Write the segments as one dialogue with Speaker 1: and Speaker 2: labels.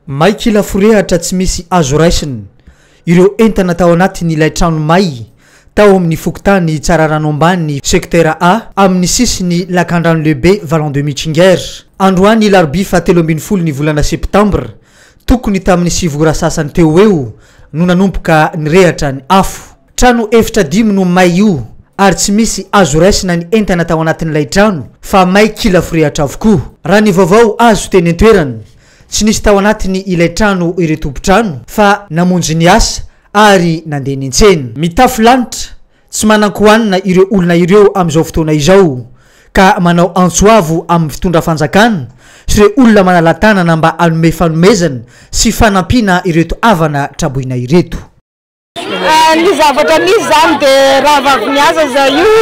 Speaker 1: Maiky lafurehatra tsy misy azo raisiny ireo entana tao anatiny ilay trano may tao amin'ny fokotany tsara rano ambany secteur A amin'ny sisiny lakandrano lehibe Vallon de Mitchinger. Androany larbi fa 13 ny volana septembre tokony tamin'ny sivora sasany teo eo no nanomboka nirehatra ny afo. Trano efitra dimy no may io ary tsy misy azo raisina ny entana tao anatin'ilay trano fa maiky lafurehatra avokoa. Raha ny vaovao azo teny an-toerany tsy nisy tao anatiny ilay trano ireo tompo-trano fa namonjy ny asa ary nandeha niantsena. Mitafy lanitra tsy manan-kohanina ireo olona ireo amin'izao fotoana izao ka manao antsoavo amin'ny fitondra fanjakana sy ireo olona manala-tanana mba hanome fanomezana sy fanampiana ireto havana traboina ireto.
Speaker 2: Ny zavatra misy zany dia raha vavy miasa za io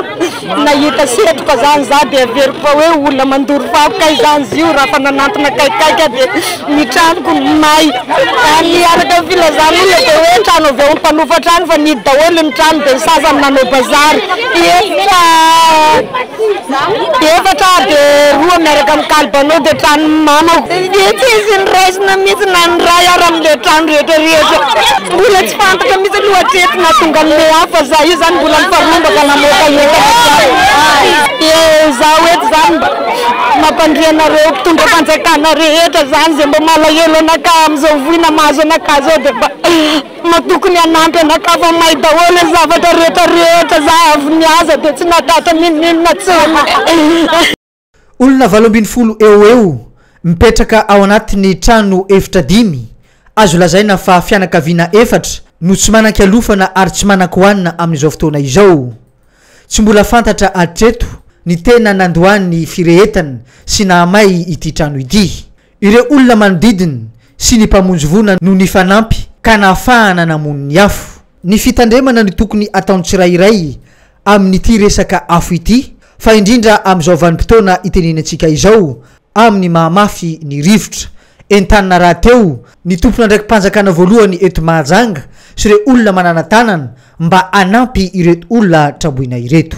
Speaker 2: nahita setroka zany za dia averiko hoe olona mandoro vakoka izany zio raha fa nanantona kaikaiky dia ny tranoko may niaraka filazana olona dia hoe trano avy ao ny mpanofa trano fa nidy daholo ny trano dia sasany nanao bazary efatra dia roa miaraka amin'ny kalibanao dia trano mamako dia tsy izy ny raisina mihitsy na ny ray ary amin'ilay trano rehetrarehetra mbola tsy fantaka mihitsy lohatreto na tonga an'ilay hafa za io zany mbola mifarombaka namoaka za oeto zany mampandrianareo mpitondra fanjakana rehetra zany zay mba malahelo anaka amin'izao voina mahazo anaka zao dia matokony hanampy anaka fa may daholo zavatra rehetrarehetra za avy niaza dia tsy natata ninona tsona.
Speaker 1: Olona 20 eo mipetraka ao anatiny trano efitra dimy azo lazaina fa fianakaviana efatra no tsy manan-kialofana ary tsy manan-kohanina amin'izao fotoana izao. Tsy mbola fantatra hatreto ny tena nandohan'ny firehetana sy nahamay ity trano ity. Ireo olona manodidina sy ny mpamonjy vona no ny fanampy ka nahafahana namono ny afo. Ny fitandremana ny tokony ataony tsirairay amin'ity resaka afo ity fa indrindra amin'izao vanim-potoana itenenantsika izao amin'ny mahamafy ny rivotra. Entanina raha teo ny tompona ndraiky mpanjakana voalohany eto Mahajanga sy ireo olona manana tanana mba hanampy ireto olona traboina ireto.